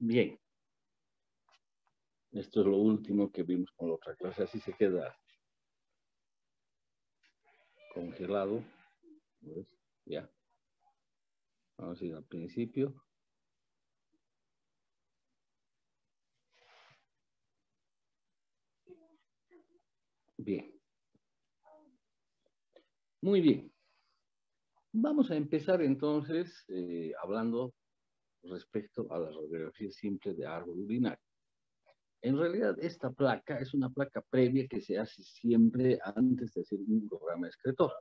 Bien. Esto es lo último que vimos con la otra clase. Así se queda congelado. ¿Ves? Ya. Vamos a ir al principio. Bien. Muy bien. Vamos a empezar entonces hablando respecto a la radiografía simple de árbol urinario. En realidad, esta placa es una placa previa que se hace siempre antes de hacer un urograma excretor.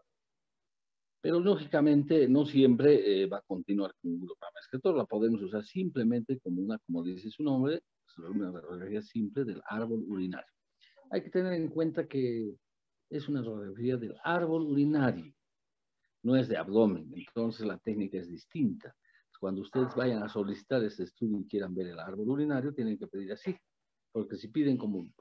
Pero lógicamente no siempre va a continuar con un urograma excretor. La podemos usar simplemente como una, como dice su nombre, una radiografía simple del árbol urinario. Hay que tener en cuenta que es una radiografía del árbol urinario, no es de abdomen, entonces la técnica es distinta. Cuando ustedes vayan a solicitar este estudio y quieran ver el árbol urinario, tienen que pedir así, porque si piden como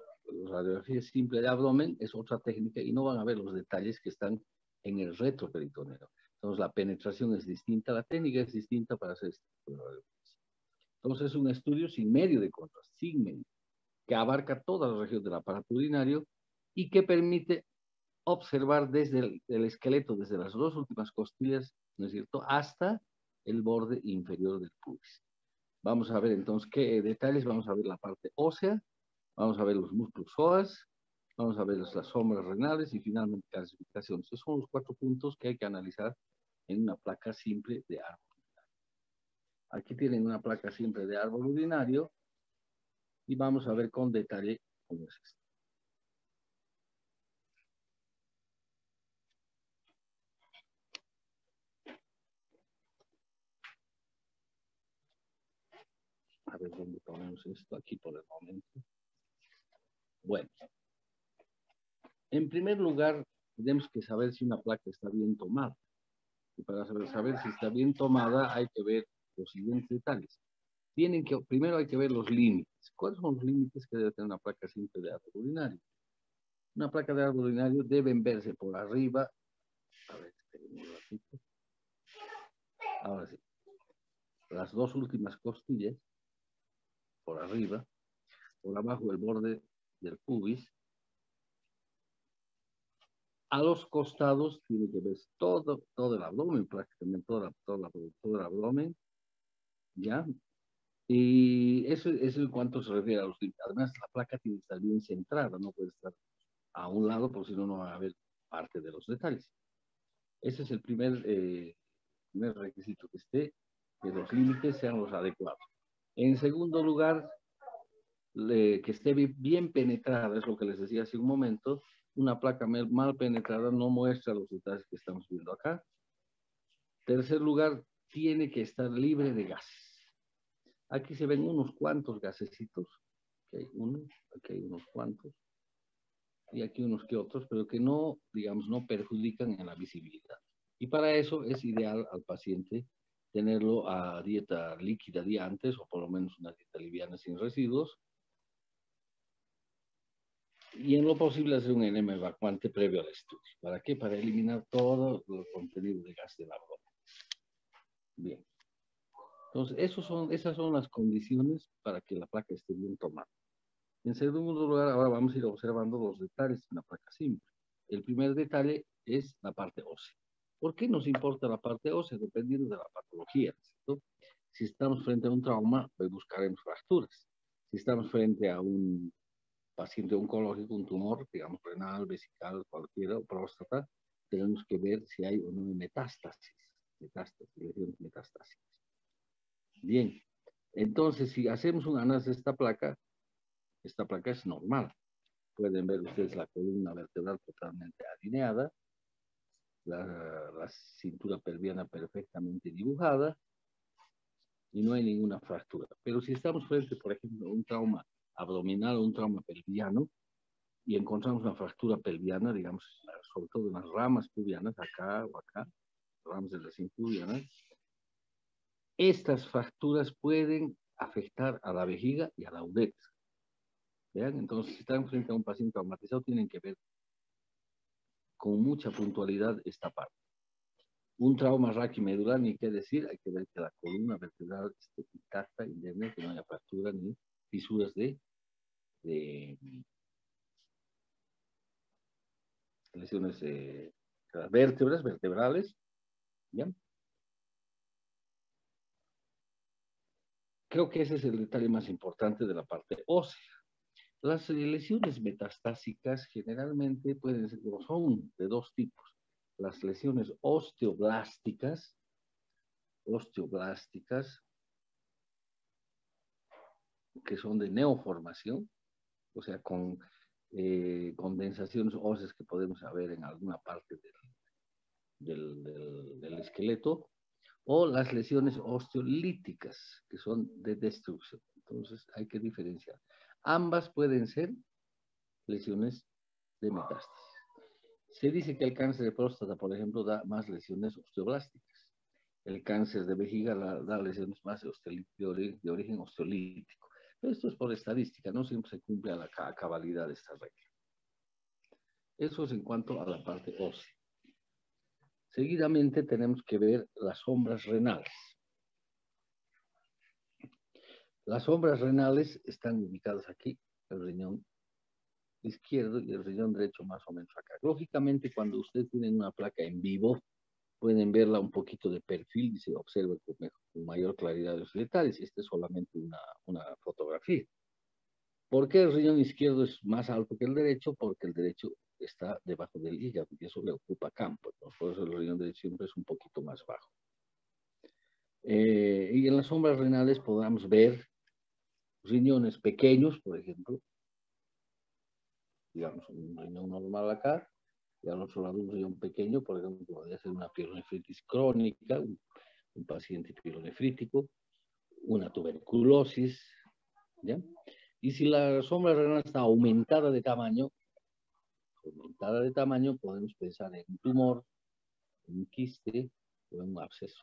radiografía simple de abdomen, es otra técnica y no van a ver los detalles que están en el retroperitoneo. Entonces la penetración es distinta, la técnica es distinta para hacer este tipo de radiografías. Entonces es un estudio sin medio de contraste, sin medio, que abarca toda la región del aparato urinario y que permite observar desde el esqueleto, desde las dos últimas costillas, ¿no es cierto?, hasta el borde inferior del pubis. Vamos a ver entonces qué detalles, vamos a ver la parte ósea, vamos a ver los músculos psoas, vamos a ver las sombras renales y finalmente calcificación. Esos son los 4 puntos que hay que analizar en una placa simple de árbol urinario. Aquí tienen una placa simple de árbol urinario y vamos a ver con detalle cómo es esto. A ver dónde ponemos esto, aquí por el momento. Bueno, en primer lugar, tenemos que saber si una placa está bien tomada. Y para saber si está bien tomada, hay que ver los siguientes detalles. Primero hay que ver los límites. ¿Cuáles son los límites que debe tener una placa simple de árbol urinario? Una placa de árbol urinario deben verse por arriba. A ver, un ratito. Ahora sí. Las dos últimas costillas, por arriba, por abajo del borde del pubis. A los costados tiene que ver todo el abdomen, prácticamente todo el abdomen, ¿ya? Y eso es en cuanto se refiere a los límites. Además, la placa tiene que estar bien centrada, no puede estar a un lado, porque si no, no va a haber parte de los detalles. Ese es el primer requisito, que los límites sean los adecuados. En segundo lugar, que esté bien penetrada, es lo que les decía hace un momento. Una placa mal penetrada no muestra los detalles que estamos viendo acá. Tercer lugar, tiene que estar libre de gases. Aquí se ven unos cuantos gasecitos. Aquí hay unos cuantos. Y aquí unos que otros, pero que no, digamos, no perjudican en la visibilidad. Y para eso es ideal al paciente tenerlo a dieta líquida día antes, o por lo menos una dieta liviana sin residuos. Y en lo posible hacer un enema evacuante previo al estudio. ¿Para qué? Para eliminar todo el contenido de gas del abdomen. Bien. Entonces, esas son las condiciones para que la placa esté bien tomada. En segundo lugar, ahora vamos a ir observando los detalles de una placa simple. El primer detalle es la parte ósea. ¿Por qué nos importa la parte ósea? Dependiendo de la patología, ¿cierto? Si estamos frente a un trauma, pues buscaremos fracturas. Si estamos frente a un paciente oncológico, un tumor, digamos renal, vesical, cualquiera, o próstata, tenemos que ver si hay o no metástasis, lesiones metastásicas. Bien, entonces si hacemos un análisis de esta placa es normal. Pueden ver ustedes la columna vertebral totalmente alineada, la cintura pelviana perfectamente dibujada y no hay ninguna fractura. Pero si estamos frente, por ejemplo, a un trauma abdominal o un trauma pelviano y encontramos una fractura pelviana, digamos, sobre todo en las ramas pubianas, acá o acá, ramas de las pubianas, estas fracturas pueden afectar a la vejiga y a la uretra. ¿Vean? Entonces, si están frente a un paciente traumatizado, tienen que ver con mucha puntualidad esta parte. Un trauma raquimedular, ni qué decir, hay que ver que la columna vertebral esté intacta, indemne, que no haya fractura ni fisuras de lesiones de las vértebras vertebrales, ¿ya? Creo que ese es el detalle más importante de la parte ósea. Las lesiones metastásicas generalmente pueden ser, son de dos tipos. Las lesiones osteoblásticas, que son de neoformación, o sea, con condensaciones óseas que podemos ver en alguna parte del esqueleto, o las lesiones osteolíticas, que son de destrucción. Entonces hay que diferenciar. Ambas pueden ser lesiones de metástasis. Se dice que el cáncer de próstata, por ejemplo, da más lesiones osteoblásticas. El cáncer de vejiga da lesiones más de origen osteolítico. Pero esto es por estadística, no siempre se cumple a la cabalidad de esta regla. Eso es en cuanto a la parte ósea. Seguidamente tenemos que ver las sombras renales. Las sombras renales están ubicadas aquí, el riñón izquierdo y el riñón derecho más o menos acá. Lógicamente, cuando ustedes tienen una placa en vivo, pueden verla un poquito de perfil y se observa con mayor claridad los detalles. Esta es solamente una fotografía. ¿Por qué el riñón izquierdo es más alto que el derecho? Porque el derecho está debajo del hígado y eso le ocupa campo, ¿no? Por eso el riñón derecho siempre es un poquito más bajo. Y en las sombras renales podamos ver riñones pequeños, por ejemplo, digamos un riñón normal acá, y al otro lado un riñón pequeño, por ejemplo, podría ser una pielonefritis crónica, un paciente pielonefrítico, una tuberculosis, ¿ya? Y si la sombra renal está aumentada de tamaño, podemos pensar en un tumor, en un quiste o en un absceso.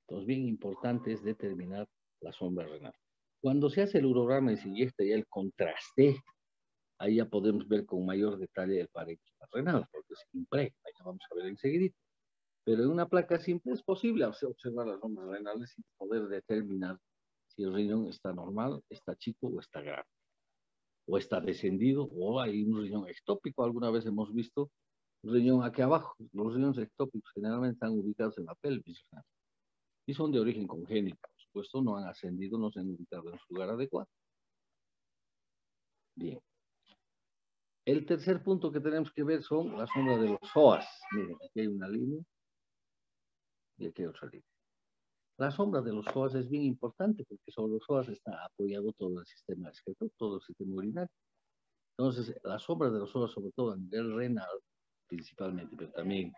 Entonces, bien importante es determinar la sombra renal. Cuando se hace el urograma y se inyecta ya el contraste, ahí ya podemos ver con mayor detalle el parénquima renal, porque se impregna, ya vamos a ver enseguida. Pero en una placa simple es posible observar las sombras renales y poder determinar si el riñón está normal, está chico o está grande, o está descendido, o hay un riñón ectópico. Alguna vez hemos visto un riñón aquí abajo. Los riñones ectópicos generalmente están ubicados en la pelvis y son de origen congénito. Por supuesto, no han ascendido, no se han ubicado en su lugar adecuado. Bien. El tercer punto que tenemos que ver son las sombras de los psoas. Miren, aquí hay una línea y aquí hay otra línea. La sombra de los psoas es bien importante porque sobre los psoas está apoyado todo el sistema excretor, todo el sistema urinario. Entonces, la sombra de los psoas, sobre todo a nivel renal, principalmente, pero también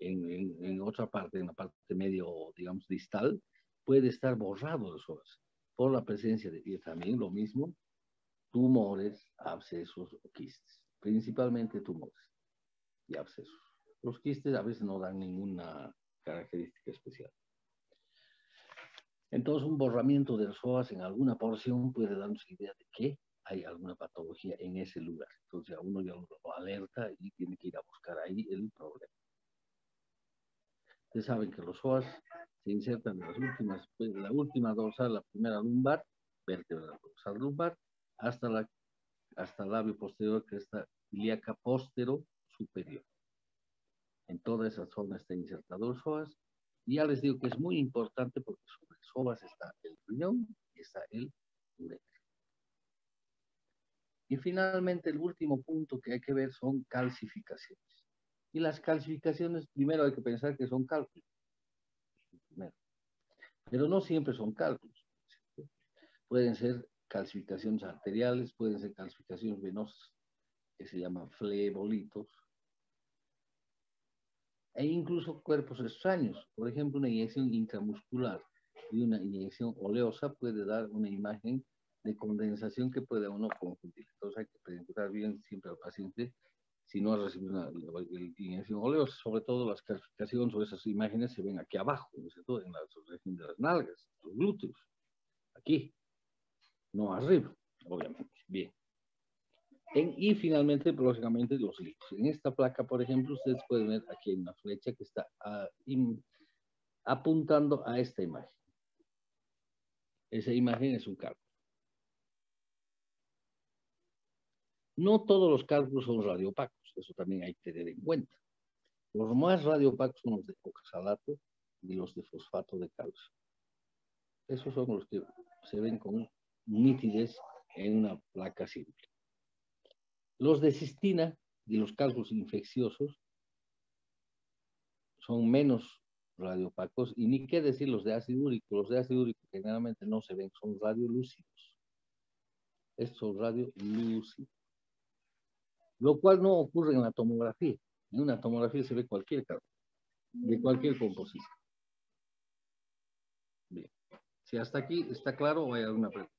en otra parte, en la parte medio, digamos, distal, puede estar borrado los psoas por la presencia de, y también lo mismo, tumores, abscesos o quistes, principalmente tumores y abscesos. Los quistes a veces no dan ninguna característica especial. Entonces, un borramiento de los psoas en alguna porción puede darnos idea de que hay alguna patología en ese lugar. Entonces, a uno ya lo alerta y tiene que ir a buscar ahí el problema. Ustedes saben que los psoas se insertan en las últimas, pues, la última dorsal, la primera lumbar, vértebra dorsal lumbar, hasta el labio posterior, que es la ilíaca postero superior. En toda esa zona está insertado el psoas. Y ya les digo que es muy importante porque sobre el psoas está el riñón y está el uréter. Y finalmente el último punto que hay que ver son calcificaciones. Y las calcificaciones, primero hay que pensar que son cálculos. Primero. Pero no siempre son cálculos. Pueden ser calcificaciones arteriales, pueden ser calcificaciones venosas, que se llaman flebolitos, e incluso cuerpos extraños. Por ejemplo, una inyección intramuscular y una inyección oleosa puede dar una imagen de condensación que puede uno confundir. Entonces hay que preguntar bien siempre al paciente si no ha recibido una inyección oleosa. Sobre todo las calcificaciones o esas imágenes se ven aquí abajo, ¿no? En la región de las nalgas, los glúteos, aquí, no arriba, obviamente. Bien. Y finalmente, lógicamente, los libros. En esta placa, por ejemplo, ustedes pueden ver aquí hay una flecha que está apuntando a esta imagen. Esa imagen es un cálculo. No todos los cálculos son radiopacos, eso también hay que tener en cuenta. Los más radiopacos son los de oxalato y los de fosfato de calcio. Esos son los que se ven con nitidez en una placa simple. Los de cistina y los cálculos infecciosos son menos radiopacos, y ni qué decir los de ácido úrico. Los de ácido úrico generalmente no se ven, son radiolúcidos. Estos son radiolúcidos. Lo cual no ocurre en la tomografía. En una tomografía se ve cualquier cálculo, de cualquier composición. Bien. Si hasta aquí está claro o hay alguna pregunta.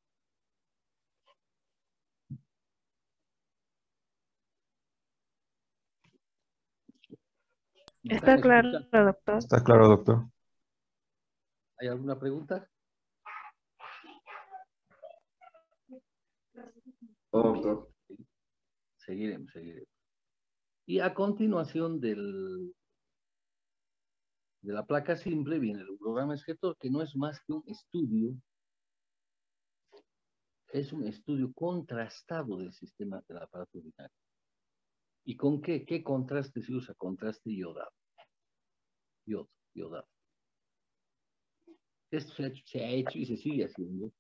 ¿Me están Está claro, escuchando? doctor. Está claro, doctor. ¿Hay alguna pregunta? Doctor. Seguiremos. Y a continuación de la placa simple viene el urograma escritor, que no es más que un estudio, es un estudio contrastado del sistema del aparato urinario. ¿Y con qué? ¿Qué contraste se usa? Contraste iodado. Yodado. Esto se ha hecho y se sigue haciendo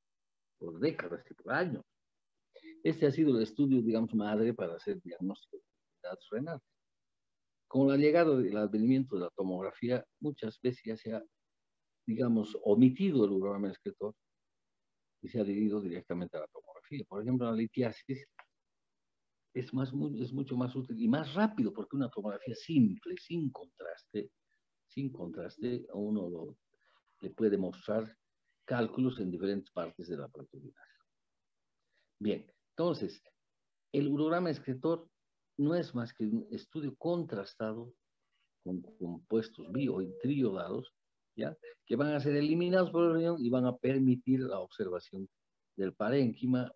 por décadas y por años. Este ha sido el estudio, digamos, madre para hacer diagnóstico de enfermedades renales. Con la llegada del advenimiento de la tomografía, muchas veces ya se ha, digamos, omitido el urograma escritor y se ha adherido directamente a la tomografía. Por ejemplo, la litiasis es mucho más útil y más rápido, porque una tomografía simple, sin contraste, a uno le puede mostrar cálculos en diferentes partes del aparato urinario. Bien, entonces, el urograma escritor no es más que un estudio contrastado con compuestos bio y triodados, ¿ya? Que van a ser eliminados por el riñón y van a permitir la observación del parénquima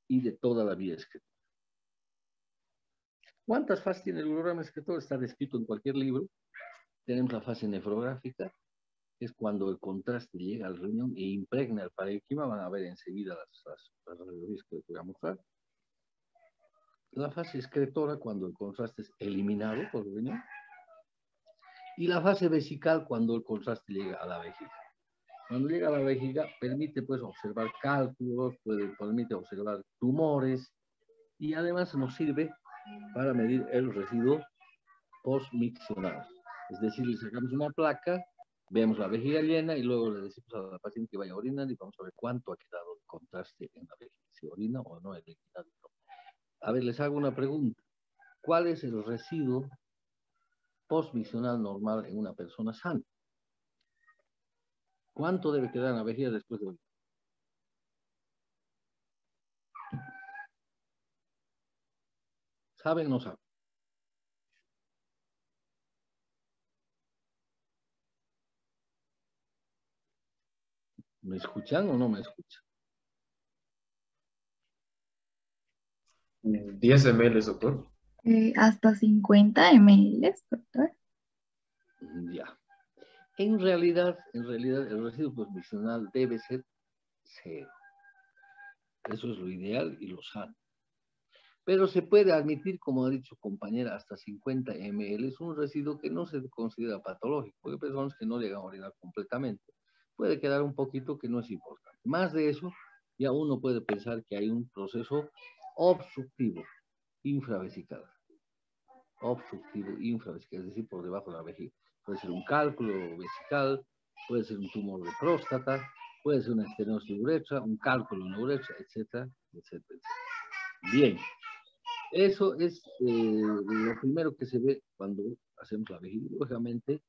y de toda la vía excretora. ¿Cuántas fases tiene el urograma escritor? Está descrito en cualquier libro. Tenemos la fase nefrográfica, que es cuando el contraste llega al riñón e impregna el parénquima. Van a ver enseguida las radiografías que les voy a mostrar. La fase excretora, cuando el contraste es eliminado por el riñón. Y la fase vesical, cuando el contraste llega a la vejiga. Cuando llega a la vejiga, permite pues observar cálculos, permite observar tumores, y además nos sirve para medir el residuo postmiccional. Es decir, le sacamos una placa, vemos la vejiga llena y luego le decimos a la paciente que vaya a orinar y vamos a ver cuánto ha quedado de contraste en la vejiga, si orina o no el eliminado. A ver, les hago una pregunta. ¿Cuál es el residuo postmiccional normal en una persona sana? ¿Cuánto debe quedar en la vejiga después de orinar? ¿Saben o no saben? ¿Me escuchan o no me escuchan? 10 ml, doctor. Hasta 50 ml, doctor. Ya. En realidad, el residuo postmiccional debe ser cero. Eso es lo ideal y lo sano. Pero se puede admitir, como ha dicho compañera, hasta 50 ml. Es un residuo que no se considera patológico, porque hay personas que no llegan a orinar completamente. Puede quedar un poquito que no es importante. Más de eso, ya uno puede pensar que hay un proceso obstructivo infravesical. Obstructivo infravesical, es decir, por debajo de la vejiga. Puede ser un cálculo vesical, puede ser un tumor de próstata, puede ser una estenosis de uretra, un cálculo en la uretra, etcétera, etcétera, etcétera. Bien, eso es lo primero que se ve cuando hacemos la vejiga. Lógicamente,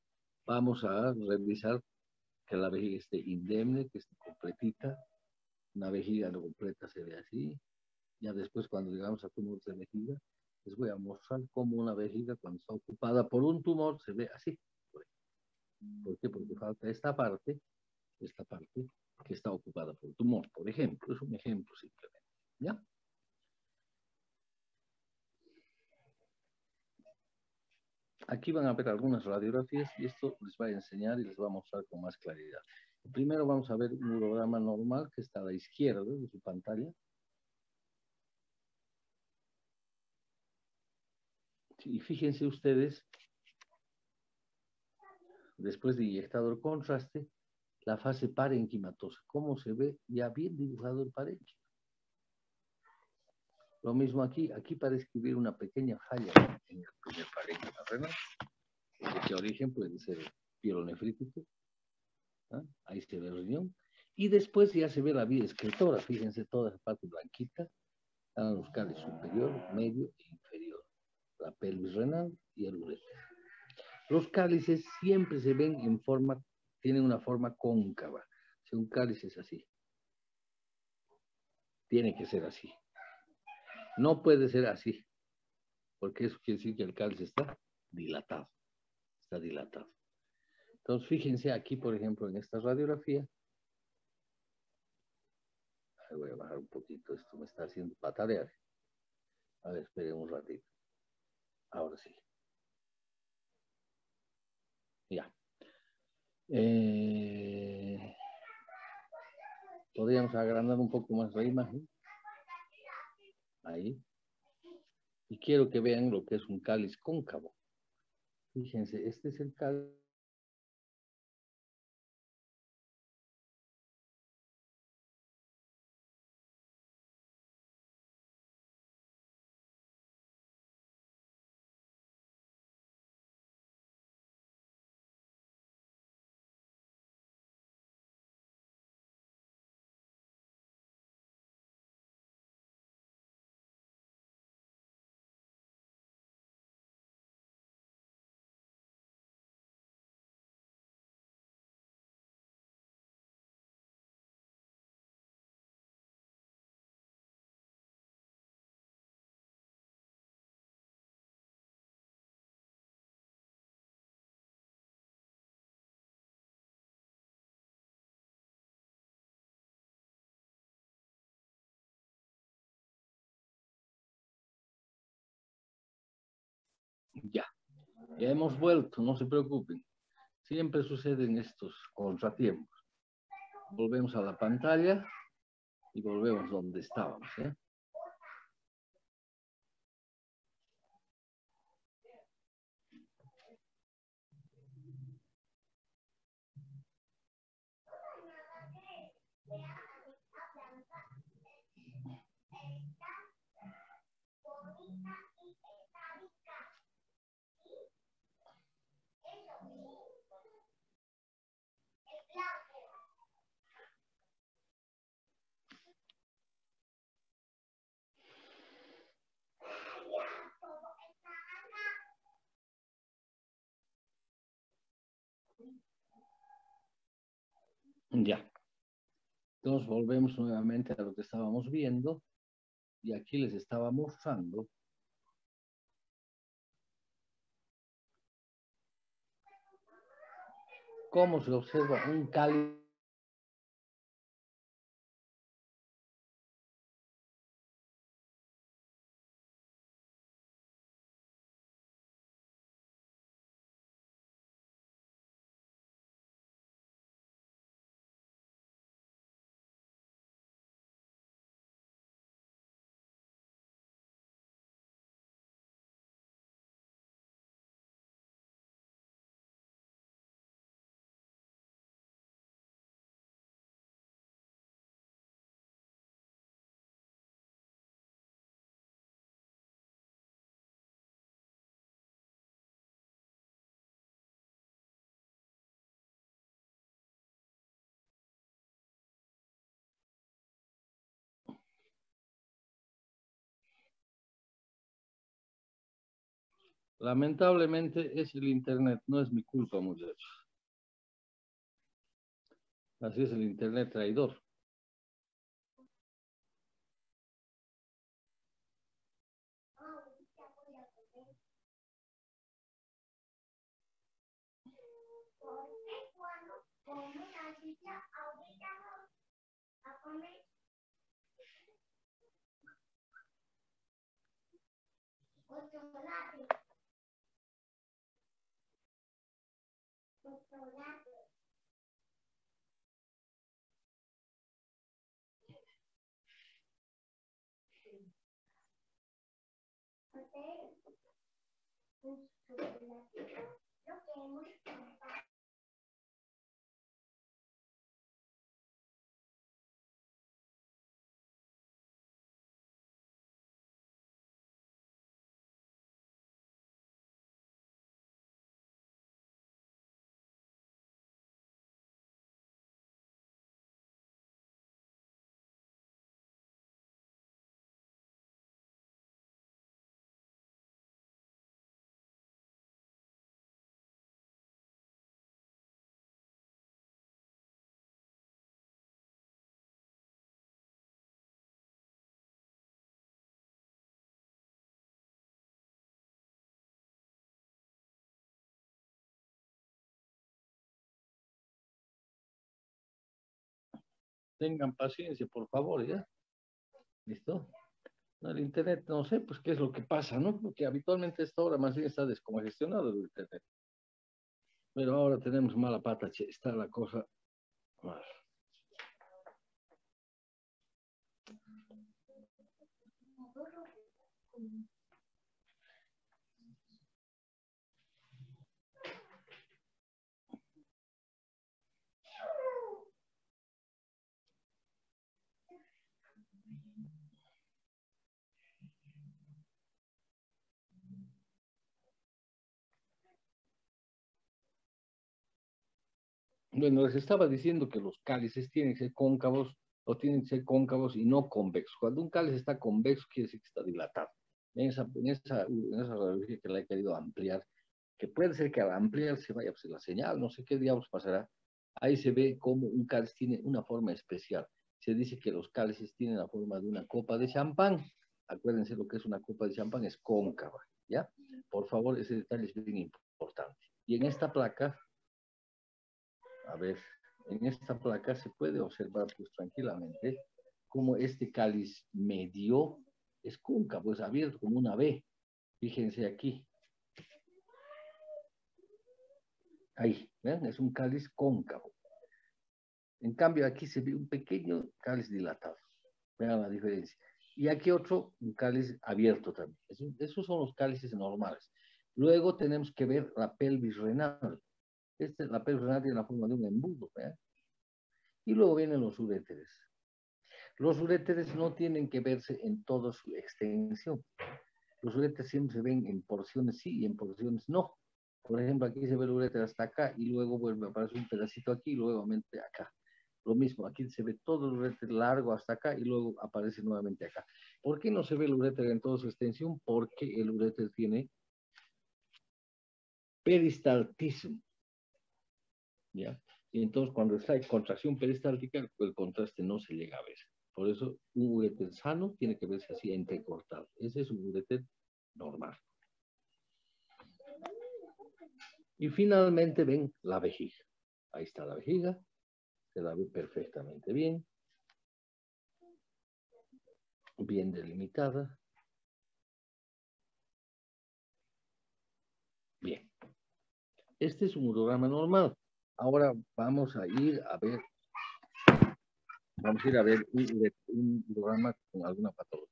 vamos a revisar que la vejiga esté indemne, que esté completita. Una vejiga no completa se ve así. Ya después, cuando llegamos a tumores de vejiga, les voy a mostrar cómo una vejiga, cuando está ocupada por un tumor, se ve así. ¿Por qué? Porque falta esta parte que está ocupada por el tumor, por ejemplo. Es un ejemplo simplemente. ¿Ya? Aquí van a ver algunas radiografías y esto les va a enseñar y les va a mostrar con más claridad. Primero vamos a ver un urograma normal que está a la izquierda de su pantalla. Y fíjense ustedes, después de inyectado el contraste, la fase parenquimatosa. ¿Cómo se ve? Ya bien dibujado el parénquima. Lo mismo aquí. Aquí parece que hubiera una pequeña falla en el primer parénquima renal. ¿De qué origen? Puede ser pielonefrítico. ¿Ah? Ahí se ve el riñón. Y después ya se ve la vía excretora. Fíjense toda esa parte blanquita. Están los cálices superior, medio e inferior. La pelvis renal y el uréter. Los cálices siempre se ven en forma, tienen una forma cóncava. Si un cálice es así, tiene que ser así. No puede ser así, porque eso quiere decir que el cálice está dilatado. Está dilatado. Entonces, fíjense aquí, por ejemplo, en esta radiografía. Voy a bajar un poquito, esto me está haciendo patalear. A ver, esperen un ratito. Ahora sí. Ya. Podríamos agrandar un poco más la imagen. Ahí. Y quiero que vean lo que es un cáliz cóncavo. Fíjense, este es el cáliz. Ya. Ya hemos vuelto, no se preocupen. Siempre suceden estos contratiempos. Volvemos a la pantalla y volvemos donde estábamos. Ya. Entonces volvemos nuevamente a lo que estábamos viendo y aquí les estaba mostrando cómo se observa un cáliz. Lamentablemente es el internet, no es mi culpa, muchachos. Así es el internet traidor. Tengan paciencia, por favor, ¿ya? ¿Listo? No, el internet, no sé, pues qué es lo que pasa, ¿no? Porque habitualmente a esta hora más bien está descongestionado el internet. Pero ahora tenemos mala pata, che, está la cosa mal. Bueno, les estaba diciendo que los cálices tienen que ser cóncavos o tienen que ser cóncavos y no convexos. Cuando un cáliz está convexo, quiere decir que está dilatado. En esa radiografía que la he querido ampliar, que puede ser que al ampliar se vaya pues, la señal, no sé qué diablos pasará. Ahí se ve cómo un cáliz tiene una forma especial. Se dice que los cálices tienen la forma de una copa de champán. Acuérdense lo que es una copa de champán, es cóncava, ¿ya? Por favor, ese detalle es bien importante. Y en esta placa, a ver, en esta placa se puede observar pues tranquilamente cómo este cáliz medio es cóncavo, es abierto como una V. Fíjense aquí. Ahí, ¿ven? Es un cáliz cóncavo. En cambio, aquí se ve un pequeño cáliz dilatado. Vean la diferencia. Y aquí otro, un cáliz abierto también. Esos son los cálices normales. Luego tenemos que ver la pelvis renal. La pelvis renal tiene la forma de un embudo. ¿Vean? Y luego vienen los uréteres. Los uréteres no tienen que verse en toda su extensión. Los uréteres siempre se ven en porciones sí y en porciones no. Por ejemplo, aquí se ve el uréter hasta acá y luego vuelve a aparecer un pedacito aquí y luego nuevamente acá. Lo mismo, aquí se ve todo el uréter largo hasta acá y luego aparece nuevamente acá. ¿Por qué no se ve el uréter en toda su extensión? Porque el uréter tiene peristaltismo. ¿Ya? Y entonces cuando está en contracción peristáltica, el contraste no se llega a ver. Por eso un uréter sano tiene que verse así entrecortado. Ese es un uréter normal. Y finalmente ven la vejiga. Ahí está la vejiga. Se la ve perfectamente bien. Bien delimitada. Bien. Este es un urograma normal. Ahora vamos a ir a ver un urograma con alguna patología.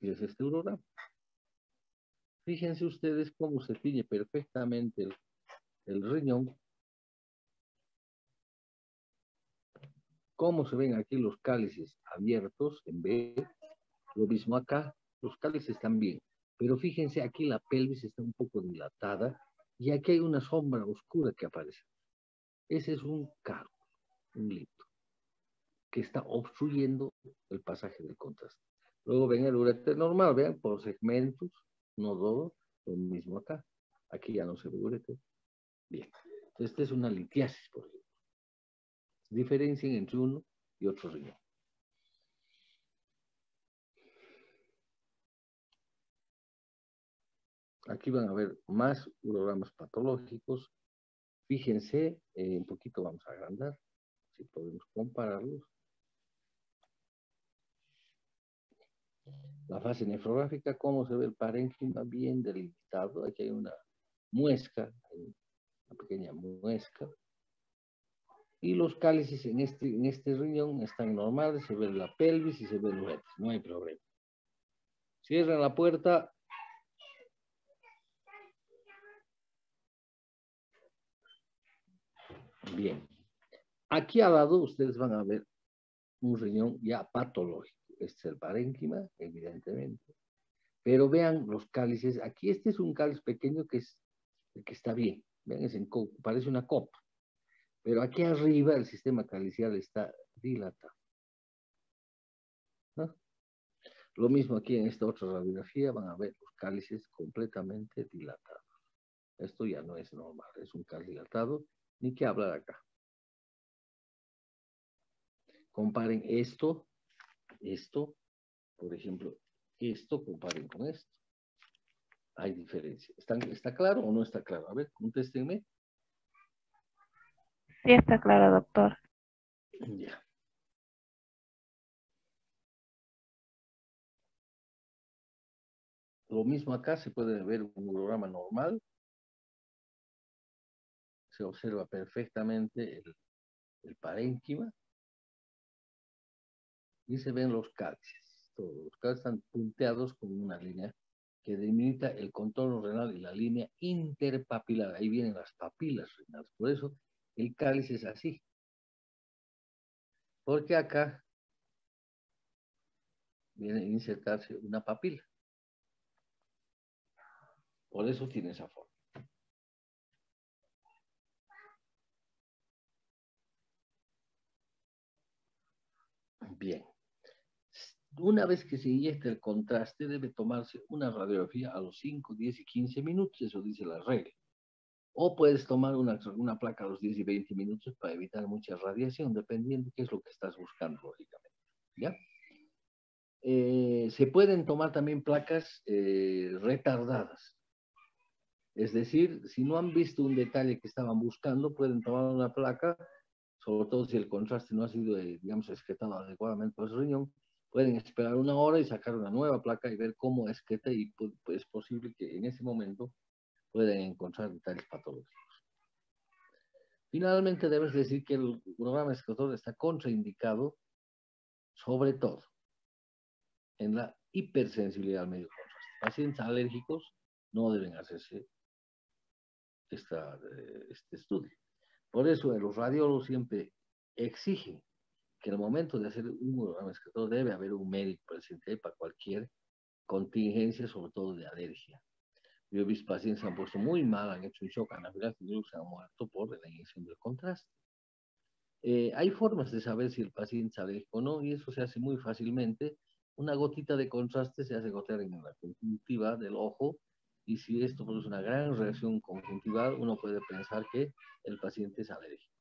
Y es este urograma. Fíjense ustedes cómo se tiñe perfectamente el riñón. Cómo se ven aquí los cálices abiertos en B. Lo mismo acá. Los cálices están bien. Pero fíjense, aquí la pelvis está un poco dilatada y aquí hay una sombra oscura que aparece. Ese es un cálculo, un lito, que está obstruyendo el pasaje del contraste. Luego ven el uréter normal, vean, por segmentos, no todo, lo mismo acá. Aquí ya no se ve uréter. Bien. Esta es una litiasis, por ejemplo. Diferencien entre uno y otro riñón. Aquí van a ver más urogramas patológicos. Fíjense, un poquito vamos a agrandar, si podemos compararlos. La fase nefrográfica, cómo se ve el parénquima bien delimitado. Aquí hay una muesca, hay una pequeña muesca. Y los cálices en este riñón están normales, se ve la pelvis y se ve el ureter, no hay problema. Cierran la puerta. Bien. Aquí al lado ustedes van a ver un riñón ya patológico. Este es el parénquima, evidentemente. Pero vean los cálices. Aquí este es un cáliz pequeño que está bien. Vean, parece una copa. Pero aquí arriba el sistema calicial está dilatado, ¿no? Lo mismo aquí en esta otra radiografía, van a ver los cálices completamente dilatados. Esto ya no es normal, es un cáliz dilatado, ni que hablar acá. Comparen esto, por ejemplo, esto, comparen con esto. Hay diferencia. ¿Está claro o no está claro? A ver, contéstenme. Sí, está claro, doctor. Ya. Lo mismo acá, se puede ver un urograma normal. Se observa perfectamente el parénquima. Y se ven los cálices. Todos los cálices están punteados con una línea que delimita el contorno renal y la línea interpapilar. Ahí vienen las papilas renales. Por eso el cáliz es así. Porque acá viene a insertarse una papila. Por eso tiene esa forma. Bien. Una vez que se inyecta el contraste, debe tomarse una radiografía a los 5, 10 y 15 minutos. Eso dice la regla. O puedes tomar una placa a los 10 y 20 minutos para evitar mucha radiación, dependiendo de qué es lo que estás buscando, lógicamente. ¿Ya? Se pueden tomar también placas retardadas. Es decir, si no han visto un detalle que estaban buscando, pueden tomar una placa, sobre todo si el contraste no ha sido, digamos, excretado adecuadamente por el riñón, pueden esperar una hora y sacar una nueva placa y ver cómo excreta y pues, es posible que en ese momento puedan encontrar detalles patológicos. Finalmente, debes decir que el programa excretor está contraindicado, sobre todo, en la hipersensibilidad al medio contraste. Pacientes alérgicos no deben hacerse este estudio. Por eso los radiólogos siempre exigen que en el momento de hacer un programa excretor debe haber un médico presente para cualquier contingencia, sobre todo de alergia. Yo he visto pacientes que han puesto muy mal, han hecho un shock anafiláctico y se han muerto por la inyección del contraste. Hay formas de saber si el paciente es alérgico o no, y eso se hace muy fácilmente. Una gotita de contraste se hace gotear en la conjuntiva del ojo, y si esto produce una gran reacción conjuntival, uno puede pensar que el paciente es alérgico,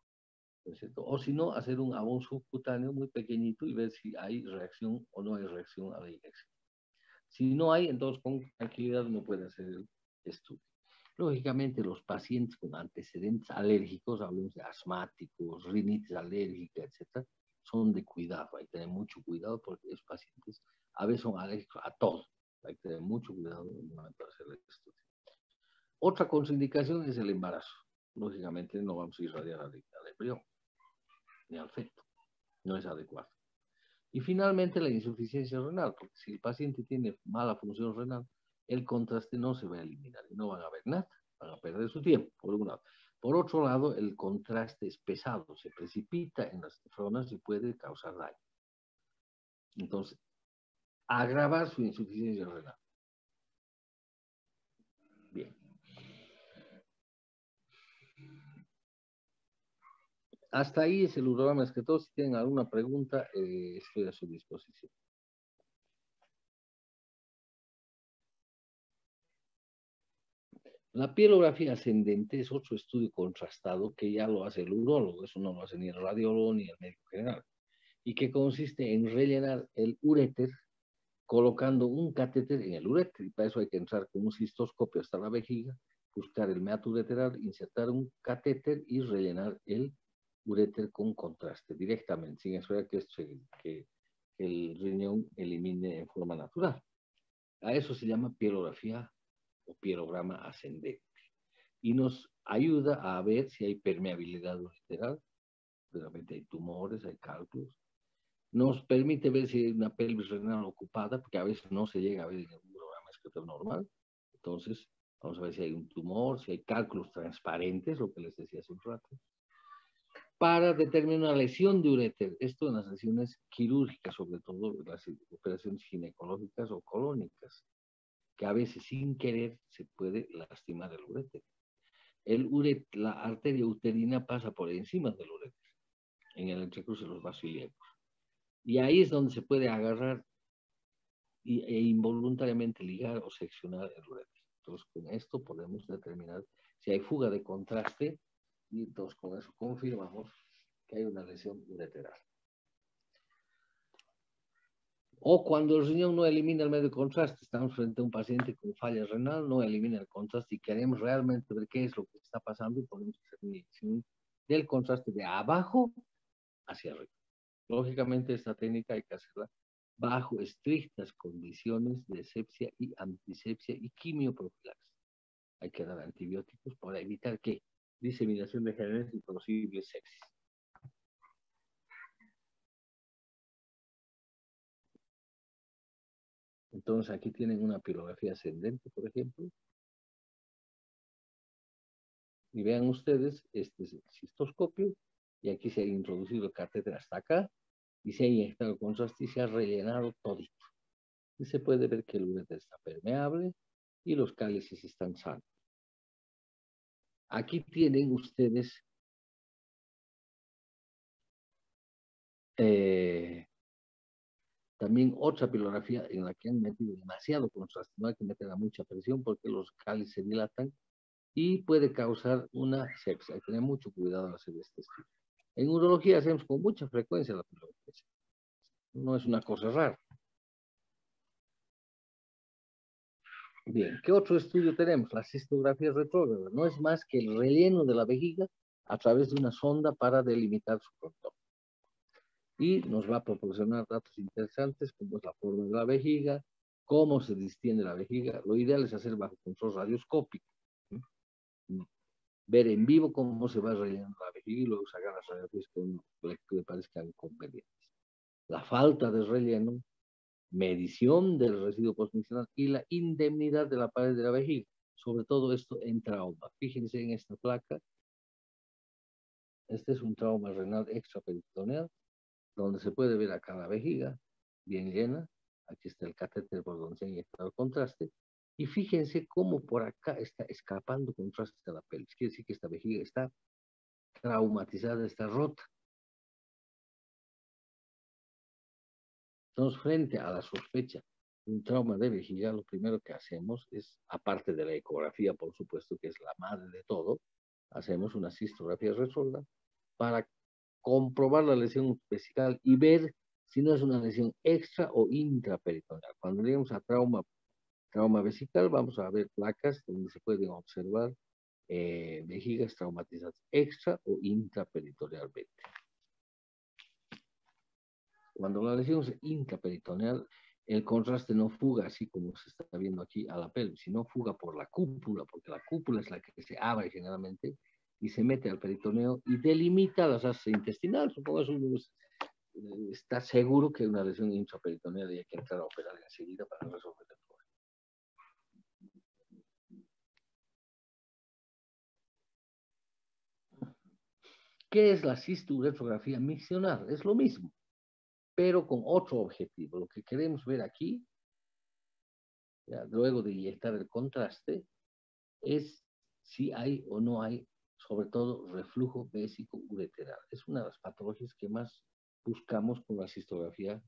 ¿no es cierto? O si no, hacer un abón subcutáneo muy pequeñito y ver si hay reacción o no hay reacción a la inyección. Si no hay, entonces con tranquilidad uno puede hacer el estudio. Lógicamente, los pacientes con antecedentes alérgicos, hablamos de asmáticos, rinitis alérgica, etc., son de cuidado. Hay que tener mucho cuidado porque los pacientes a veces son alérgicos a todo. Hay que tener mucho cuidado en el momento de hacer el estudio. Otra contraindicación es el embarazo. Lógicamente, no vamos a irradiar al embrión ni al feto. No es adecuado. Y finalmente, la insuficiencia renal, porque si el paciente tiene mala función renal, el contraste no se va a eliminar y no van a ver nada, van a perder su tiempo, por un lado. Por otro lado, el contraste es pesado, se precipita en las nefronas y puede causar daño. Entonces, agravar su insuficiencia renal. Bien. Hasta ahí es el urograma excretor. Si tienen alguna pregunta, estoy a su disposición. La pielografía ascendente es otro estudio contrastado que ya lo hace el urólogo, eso no lo hace ni el radiólogo ni el médico general, y que consiste en rellenar el uréter colocando un catéter en el uréter, y para eso hay que entrar con un cistoscopio hasta la vejiga, buscar el meato ureteral, insertar un catéter y rellenar el uréter con contraste directamente, sin esperar que el riñón elimine en forma natural. A eso se llama pielografía o pielograma ascendente. Y nos ayuda a ver si hay permeabilidad ureteral, de repente hay tumores, hay cálculos. Nos permite ver si hay una pelvis renal ocupada, porque a veces no se llega a ver en un programa escrito normal. Entonces, vamos a ver si hay un tumor, si hay cálculos transparentes, lo que les decía hace un rato, para determinar una lesión de uréter. Esto en las lesiones quirúrgicas, sobre todo las operaciones ginecológicas o colónicas, que a veces sin querer se puede lastimar el uréter. La arteria uterina pasa por encima del uréter, en el entrecruce de los vasos ilíacos. Y ahí es donde se puede agarrar e involuntariamente ligar o seccionar el uréter. Entonces, con esto podemos determinar si hay fuga de contraste y entonces con eso confirmamos que hay una lesión ureteral. O cuando el riñón no elimina el medio de contraste, estamos frente a un paciente con falla renal, no elimina el contraste y queremos realmente ver qué es lo que está pasando y podemos hacer una inyección del contraste de abajo hacia arriba. Lógicamente, esta técnica hay que hacerla bajo estrictas condiciones de sepsia y antisepsia y quimioprofilaxis. Hay que dar antibióticos para evitar que diseminación de genes y posible sepsis. Entonces, aquí tienen una pilografía ascendente, por ejemplo. Y vean ustedes, este es el cistoscopio, y aquí se ha introducido el catéter hasta acá, y se ha inyectado el contraste y se ha rellenado todito. Y se puede ver que el uréter está permeable y los cálices están sanos. Aquí tienen ustedes también otra pilografía en la que han metido demasiado contraste. No hay que meter a mucha presión porque los cálices se dilatan y puede causar una sepsis. Hay que tener mucho cuidado al hacer este estudio. En urología hacemos con mucha frecuencia la pilografía. No es una cosa rara. Bien, ¿qué otro estudio tenemos? La cistografía retrógrada. No es más que el relleno de la vejiga a través de una sonda para delimitar su contorno. Y nos va a proporcionar datos interesantes como es la forma de la vejiga, cómo se distiende la vejiga. Lo ideal es hacer bajo control radioscópico. Ver en vivo cómo se va rellenando la vejiga y luego sacar las radiografías que le parezcan convenientes. La falta de relleno, medición del residuo postmiccional y la indemnidad de la pared de la vejiga. Sobre todo esto en trauma. Fíjense en esta placa. Este es un trauma renal extraperitoneal, donde se puede ver acá la vejiga bien llena. Aquí está el catéter por donde se ha inyectado el contraste. Y fíjense cómo por acá está escapando contraste a la pelvis. Quiere decir que esta vejiga está traumatizada, está rota. Entonces, frente a la sospecha de un trauma de vejiga, lo primero que hacemos es, aparte de la ecografía, por supuesto, que es la madre de todo, hacemos una cistografía retrógrada para comprobar la lesión vesical y ver si no es una lesión extra o intraperitoneal. Cuando lleguemos a trauma vesical, vamos a ver placas donde se pueden observar vejigas traumatizadas extra o intraperitonealmente. Cuando la lesión es intraperitoneal, el contraste no fuga así como se está viendo aquí a la pelvis, sino fuga por la cúpula, porque la cúpula es la que se abre generalmente y se mete al peritoneo y delimita las asas intestinales. Supongo que uno está seguro que una lesión intraperitoneal y hay que entrar a operar enseguida para resolver el problema. ¿Qué es la cisturetrografía miccional? Es lo mismo, pero con otro objetivo. Lo que queremos ver aquí, ya, luego de inyectar el contraste, es si hay o no hay, sobre todo, reflujo vésico ureteral. Es una de las patologías que más buscamos con la cistografía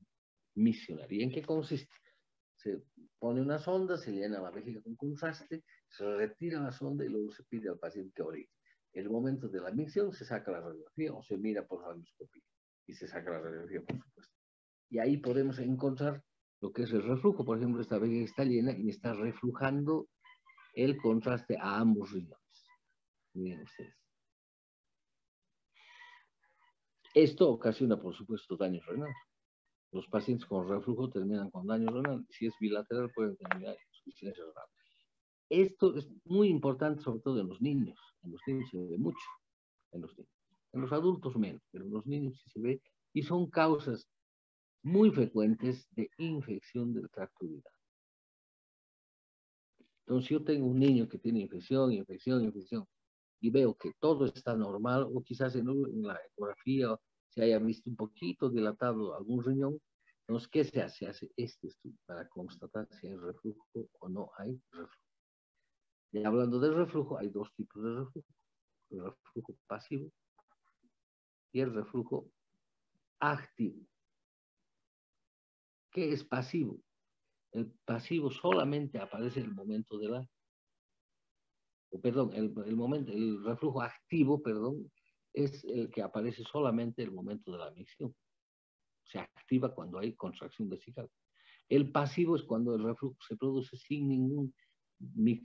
miccional. ¿Y en qué consiste? Se pone una sonda, se llena la vejiga con contraste, se retira la sonda y luego se pide al paciente que orine. En el momento de la micción se saca la radiografía o se mira por radioscopía y se saca la radiografía, por supuesto. Y ahí podemos encontrar lo que es el reflujo. Por ejemplo, esta vejiga está llena y está reflujando el contraste a ambos riñones. Miren ustedes. Esto ocasiona, por supuesto, daño renal. Los pacientes con reflujo terminan con daño renal. Si es bilateral, pueden terminar en insuficiencia renal. Esto es muy importante, sobre todo en los niños. En los niños se ve mucho. En los niños. En los adultos menos, pero en los niños sí se ve, y son causas muy frecuentes de infección del tracto urinario. Entonces, yo tengo un niño que tiene infección, y veo que todo está normal, o quizás en la ecografía se haya visto un poquito dilatado algún riñón. Entonces, ¿qué se hace? Se hace este estudio para constatar si hay reflujo o no hay reflujo. Y hablando de reflujo, hay dos tipos de reflujo: el reflujo pasivo y el reflujo activo. ¿Qué es pasivo? El pasivo solamente aparece en el momento de la, perdón, el reflujo activo, perdón, es el que aparece solamente en el momento de la micción. Se activa cuando hay contracción vesical. El pasivo es cuando el reflujo se produce sin ningún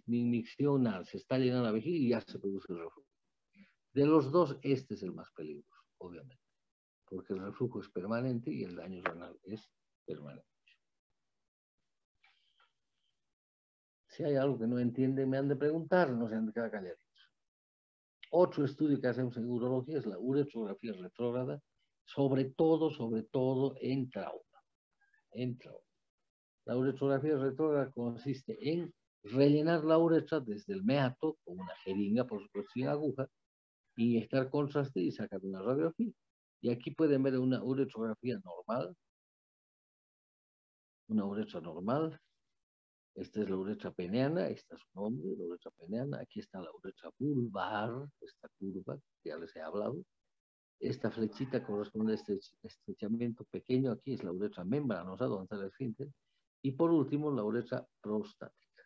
micción, nada, se está llenando la vejiga y ya se produce el reflujo. De los dos, este es el más peligroso, obviamente, porque el reflujo es permanente y el daño renal es permanente. Si hay algo que no entienden, me han de preguntar, no se han de quedar calladitos. Otro estudio que hacemos en urología es la uretrografía retrógrada, sobre todo en trauma. En trauma. La uretrografía retrógrada consiste en rellenar la uretra desde el meato con una jeringa, por supuesto, sin aguja, inyectar contraste y sacar una radiografía. Y aquí pueden ver una uretrografía normal, una uretra normal. Esta es la uretra peneana, esta es su nombre, la uretra peneana. Aquí está la uretra vulvar, esta curva, que ya les he hablado. Esta flechita corresponde a este estrechamiento pequeño. Aquí es la uretra membranosa, donde está el esfínter. Y por último, la uretra prostática.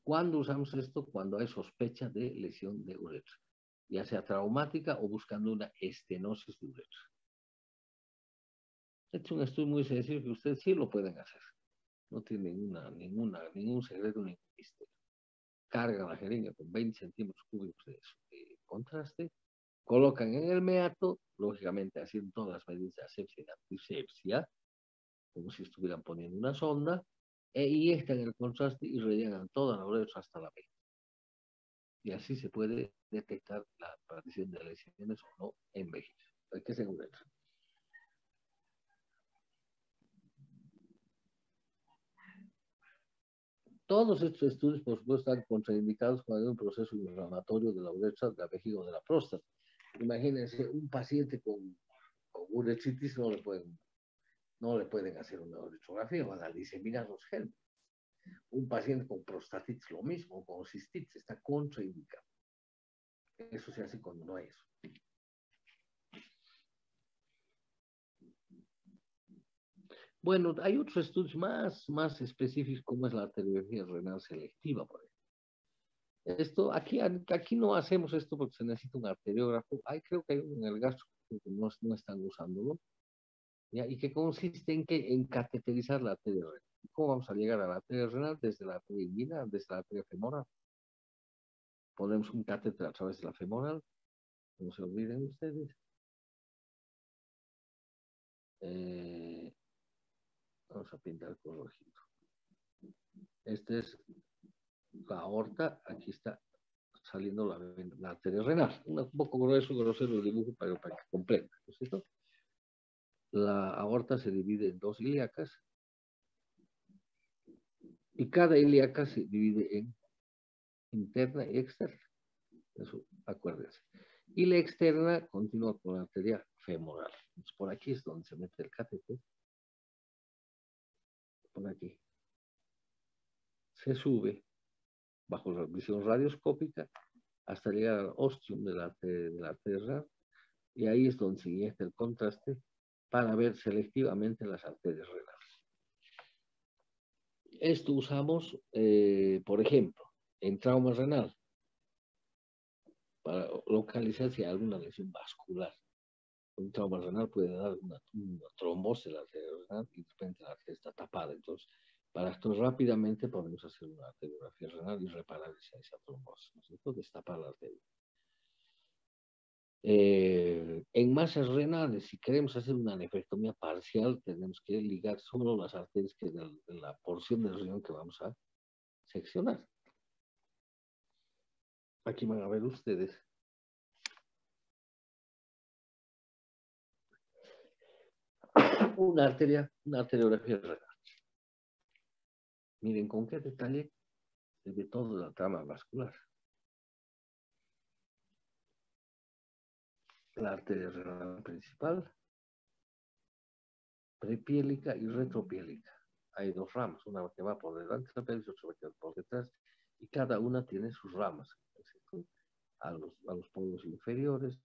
¿Cuándo usamos esto? Cuando hay sospecha de lesión de uretra, ya sea traumática o buscando una estenosis de uretra. Este es un estudio muy sencillo que ustedes sí lo pueden hacer. No tiene ningún secreto, ningún misterio. Cargan la jeringa con 20 centímetros cúbicos de contraste, colocan en el meato, lógicamente haciendo todas las medidas de asepsia y antisepsia, como si estuvieran poniendo una sonda, e inyectan el contraste y rellenan toda la uretra hasta la vejiga. Y así se puede detectar la aparición de lesiones o no en vejiga. Hay que ser uretra. Todos estos estudios, por supuesto, están contraindicados cuando hay un proceso inflamatorio de la uretra, de la vejiga o de la próstata. Imagínense, un paciente con uretritis no le pueden hacer una uretrografía, van a diseminar los gérmenes. Un paciente con prostatitis, lo mismo, con cistitis, está contraindicado. Eso se hace cuando no hay eso. Bueno, hay otros estudios más específicos, como es la arteriografía renal selectiva, por ejemplo. Esto, aquí no hacemos esto porque se necesita un arteriógrafo. Creo que hay uno en el gastro que no están usándolo. ¿Ya? Y que consiste en cateterizar la arteria renal. ¿Cómo vamos a llegar a la arteria renal? Desde la arteria inguinal, desde la arteria femoral. Ponemos un catéter a través de la femoral. No se olviden ustedes. Vamos a pintar con rojito. Este es la aorta. Aquí está saliendo la arteria renal. Un poco grosero el dibujo para que comprenda, ¿no es cierto? La aorta se divide en dos ilíacas y cada ilíaca se divide en interna y externa. Eso, acuérdense. Y la externa continúa con la arteria femoral. Entonces, por aquí es donde se mete el catéter. Por aquí. Se sube bajo la visión radioscópica hasta llegar al ostium de la arteria renal. Y ahí es donde se inyecta el contraste para ver selectivamente las arterias renales. Esto usamos, por ejemplo, en trauma renal, para localizar si hay alguna lesión vascular. Un trauma renal puede dar una trombosis de la arteria renal y de repente la arteria está tapada. Entonces, para esto rápidamente podemos hacer una arteriografía renal y reparar esa trombosis, ¿no es cierto? Destapar la arteria. En masas renales, si queremos hacer una nefrectomía parcial, tenemos que ligar solo las arterias que de la porción del riñón que vamos a seccionar. Aquí van a ver ustedes una arteriografía renal. Miren con qué detalle se ve toda la trama vascular. La arteria renal principal, prepiélica y retropiélica. Hay dos ramas, una que va por delante de la pelvis, otra que va por detrás, y cada una tiene sus ramas, ¿cierto? A los polos inferiores,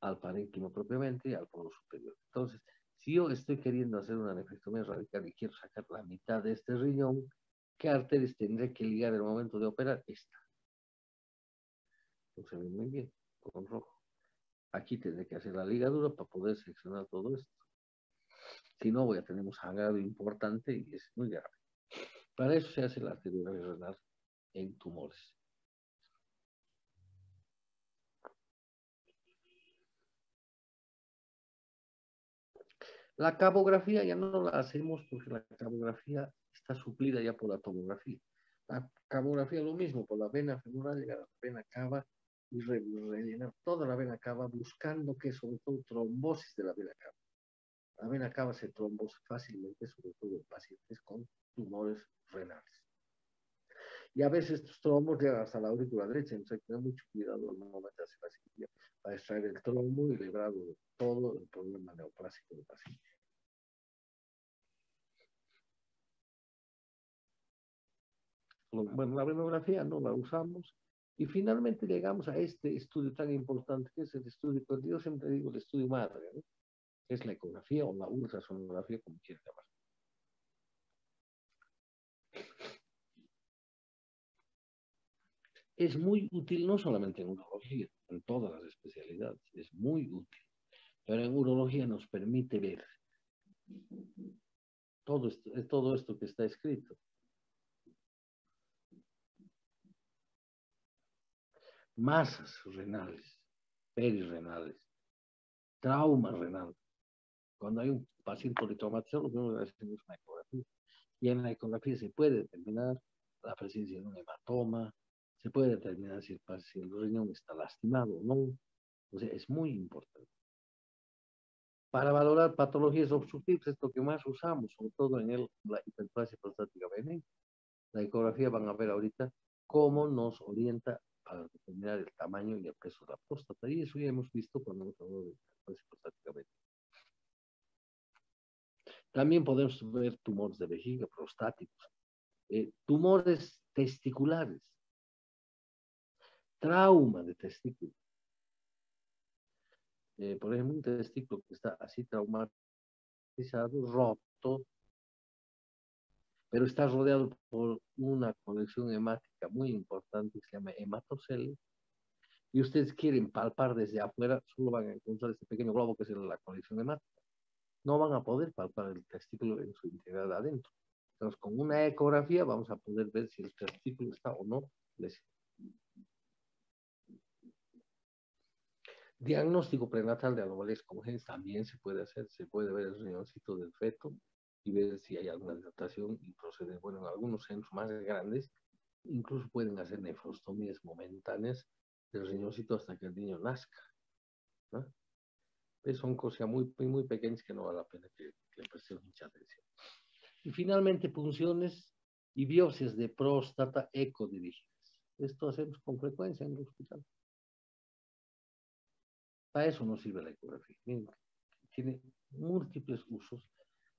al parénquimo propiamente y al polo superior. Entonces, si yo estoy queriendo hacer una nefrectomía radical y quiero sacar la mitad de este riñón, ¿qué arterias tendré que ligar en el momento de operar? Esta. Se ve muy bien, con rojo. Aquí tendré que hacer la ligadura para poder seccionar todo esto. Si no, voy a tener un sangrado importante y es muy grave. Para eso se hace la arteriografía renal en tumores. La cabografía ya no la hacemos porque la cabografía está suplida ya por la tomografía. La cabografía lo mismo, por la vena femoral, llegar a la vena cava y rellenar toda la vena cava buscando que sobre todo trombosis de la vena cava. La vena cava se trombose fácilmente, sobre todo en pacientes con tumores renales. Y a veces estos trombos llegan hasta la aurícula derecha, entonces hay que tener mucho cuidado al momento de hacer la cirugía para extraer el trombo y librar de todo el problema neoplásico del paciente. Bueno, la venografía no la usamos y finalmente llegamos a este estudio tan importante que es el estudio, pues yo siempre digo el estudio madre, ¿no? Que es la ecografía o la ultrasonografía, como quieran llamar. Es muy útil no solamente en urología, en todas las especialidades, es muy útil, pero en urología nos permite ver todo esto que está escrito. Masas renales, perirrenales, trauma renal. Cuando hay un paciente politraumatizado, lo primero que hacemos es una ecografía. Y en la ecografía se puede determinar la presencia de un hematoma, se puede determinar si el riñón está lastimado o no. O sea, es muy importante. Para valorar patologías obstructivas es lo que más usamos, sobre todo en la hiperplasia prostática benigna. La ecografía van a ver ahorita cómo nos orienta para determinar el tamaño y el peso de la próstata. Y eso ya hemos visto cuando hemos hablado de hiperplasia prostática benigna. También podemos ver tumores de vejiga, prostáticos, tumores testiculares, trauma de testículo. Por ejemplo, un testículo que está así traumatizado, roto, pero está rodeado por una colección hemática muy importante que se llama hematocele, y ustedes quieren palpar desde afuera, solo van a encontrar este pequeño globo que es la colección hemática. No van a poder palpar el testículo en su integridad adentro. Entonces, con una ecografía vamos a poder ver si el testículo está o no lesionado. Diagnóstico prenatal de anomalias congénitas también se puede hacer, se puede ver el riñoncito del feto y ver si hay alguna dilatación y proceder. Bueno, en algunos centros más grandes incluso pueden hacer nefrostomías momentáneas del riñoncito hasta que el niño nazca, ¿no? Pero son cosas muy, muy, muy pequeñas que no vale la pena que le prestemos mucha atención. Y finalmente, punciones y biopsias de próstata ecodirigidas. Esto hacemos con frecuencia en el hospital. Para eso nos sirve la ecografía. Miren, tiene múltiples usos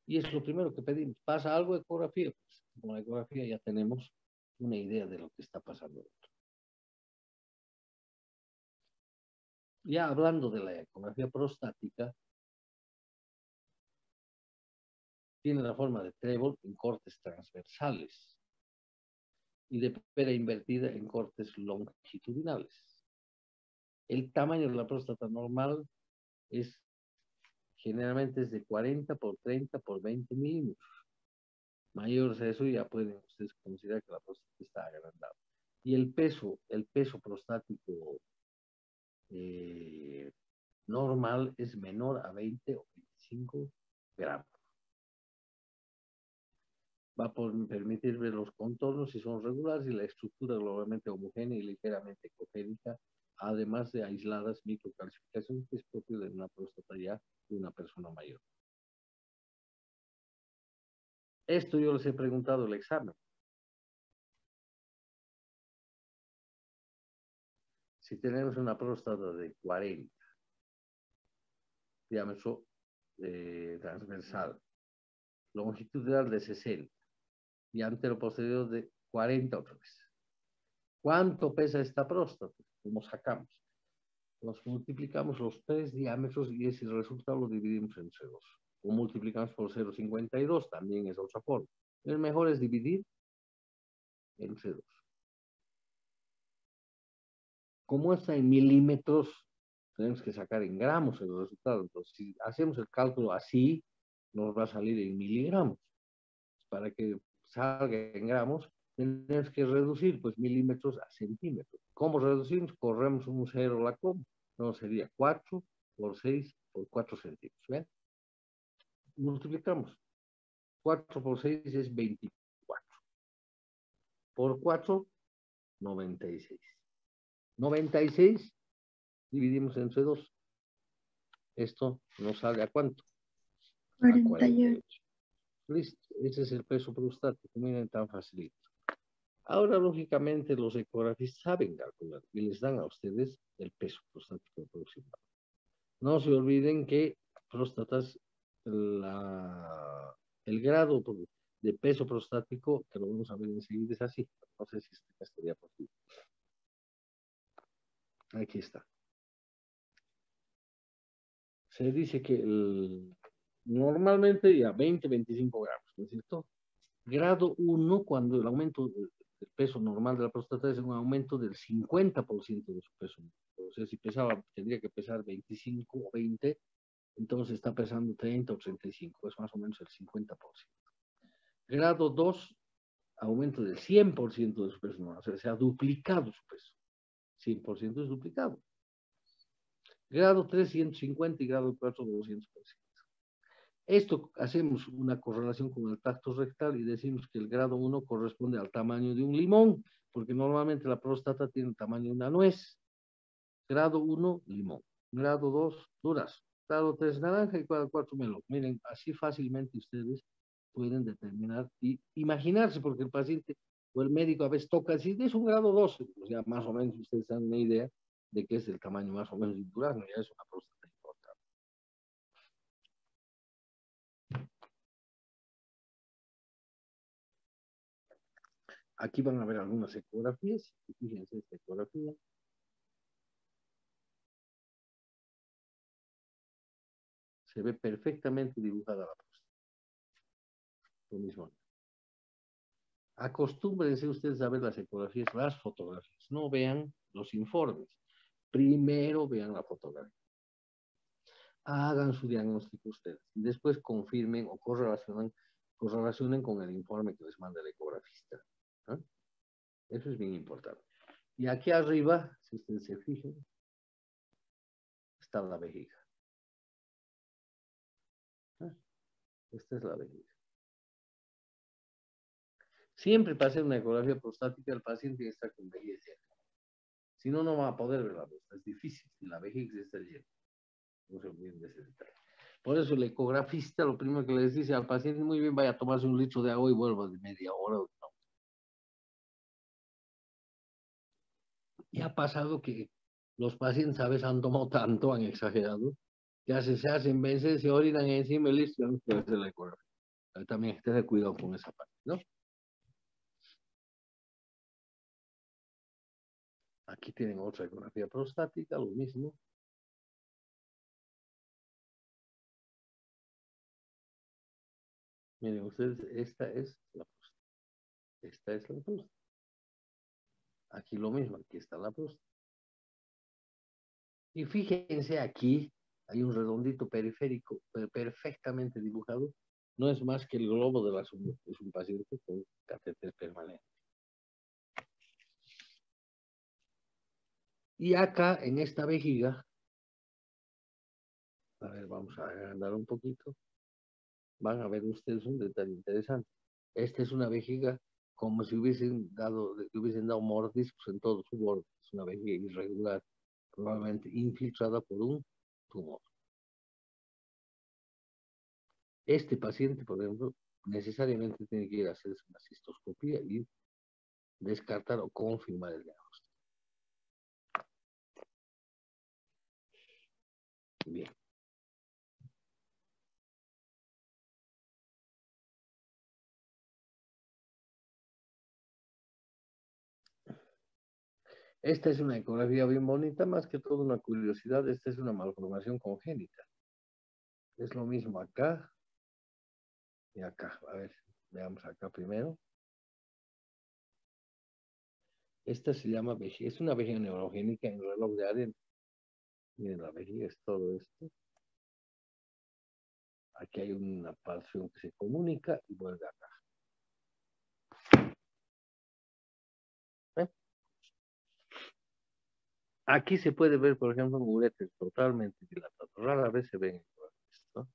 y es lo primero que pedimos. ¿Pasa algo de ecografía? Pues con la ecografía ya tenemos una idea de lo que está pasando dentro. Ya hablando de la ecografía prostática, tiene la forma de trébol en cortes transversales y de pera invertida en cortes longitudinales. El tamaño de la próstata normal generalmente es de 40 por 30 por 20 milímetros. Mayores a eso ya pueden ustedes considerar que la próstata está agrandada. Y el peso prostático normal es menor a 20 o 25 gramos. va a permitir ver los contornos si son regulares y la estructura globalmente homogénea y ligeramente ecogénica, además de aisladas microcalcificaciones que es propio de una próstata ya de una persona mayor. Esto yo les he preguntado en el examen. Si tenemos una próstata de 40, diámetro transversal, longitudinal de 60 y anteroposterior de 40 otra vez. ¿Cuánto pesa esta próstata? ¿Cómo sacamos? Nos multiplicamos los 3 diámetros y ese resultado lo dividimos entre 2. O multiplicamos por 0,52, también es otra forma. El mejor es dividir entre 2. Como está en milímetros, tenemos que sacar en gramos el resultado. Entonces, si hacemos el cálculo así, nos va a salir en miligramos. Para que salga en gramos, tenemos que reducir pues milímetros a centímetros. ¿Cómo reducimos? Corremos un cero la coma. No, sería 4 por 6 por 4 centímetros. ¿Ven? Multiplicamos. 4 por 6 es 24. Por 4, 96. 96 dividimos entre 2. Esto nos sale ¿a cuánto? A 48. Listo. Ese es el peso prostático. Miren, tan facilito. Ahora, lógicamente, los ecografistas saben calcular y les dan a ustedes el peso prostático aproximado. No se olviden que próstatas, el grado de peso prostático, que lo vamos a ver enseguida, es así. No sé si estaría posible. Aquí está. Se dice que normalmente ya 20-25 gramos, ¿no es cierto? Grado 1, cuando el aumento del peso normal de la próstata es un aumento del 50% de su peso. O sea, si pesaba, tendría que pesar 25 o 20, entonces está pesando 30 o 35, es más o menos el 50%. Grado 2, aumento del 100% de su peso normal, o sea, se ha duplicado su peso. 100% es duplicado. Grado 3, 150 y grado 4, 200%. Esto hacemos una correlación con el tacto rectal y decimos que el grado 1 corresponde al tamaño de un limón, porque normalmente la próstata tiene el tamaño de una nuez. Grado 1, limón. Grado 2, durazno. Grado 3, naranja y grado 4, melón. Miren, así fácilmente ustedes pueden determinar y imaginarse, porque el paciente o el médico a veces toca, si es un grado 2, pues ya más o menos ustedes dan una idea de que es el tamaño más o menos de un durazno, ya es una próstata importante. Aquí van a ver algunas ecografías. Fíjense esta ecografía. Se ve perfectamente dibujada la próstata. Lo mismo. Acostúmbrense ustedes a ver las ecografías, las fotografías. No vean los informes. Primero vean la fotografía. Hagan su diagnóstico ustedes. Y después confirmen o correlacionen con el informe que les manda el ecografista. ¿Eh? Eso es bien importante. Y aquí arriba, si ustedes se fijan, está la vejiga. ¿Eh? Esta es la vejiga. Siempre para hacer una ecografía prostática, el paciente está con vejiga llena. Si no, no va a poder ver la próstata. Es difícil. Si la vejiga está llena. No se olviden de ese detalle. Por eso el ecografista lo primero que les dice al paciente, muy bien, vaya a tomarse un litro de agua y vuelva de media hora. No. Y ha pasado que los pacientes a veces han tomado tanto, han exagerado, que se hacen veces, se orinan encima y listo, ya no puede hacer la ecografía. También esté de cuidado con esa parte, ¿no? Aquí tienen otra ecografía prostática, lo mismo. Miren ustedes, esta es la próstata. Esta es la próstata. Aquí lo mismo, aquí está la próstata. Y fíjense aquí, hay un redondito periférico perfectamente dibujado. No es más que el globo de la sonda. Es un paciente con catéter permanente. Y acá, en esta vejiga, a ver, vamos a agrandar un poquito. Van a ver ustedes un detalle interesante. Esta es una vejiga como si le hubiesen dado mordiscos en todo su borde. Es una vejiga irregular, probablemente infiltrada por un tumor. Este paciente, por ejemplo, necesariamente tiene que ir a hacerse una cistoscopía y descartar o confirmar el diagnóstico. Bien. Esta es una ecografía bien bonita, más que todo una curiosidad. Esta es una malformación congénita. Es lo mismo acá y acá. A ver, veamos acá primero. Esta se llama vejiga, es una vejiga neurogénica en reloj de arena. Miren, la vejiga es todo esto. Aquí hay una porción que se comunica y vuelve acá. ¿Eh? Aquí se puede ver, por ejemplo, un uréter totalmente dilatado. Rara vez se ven esto.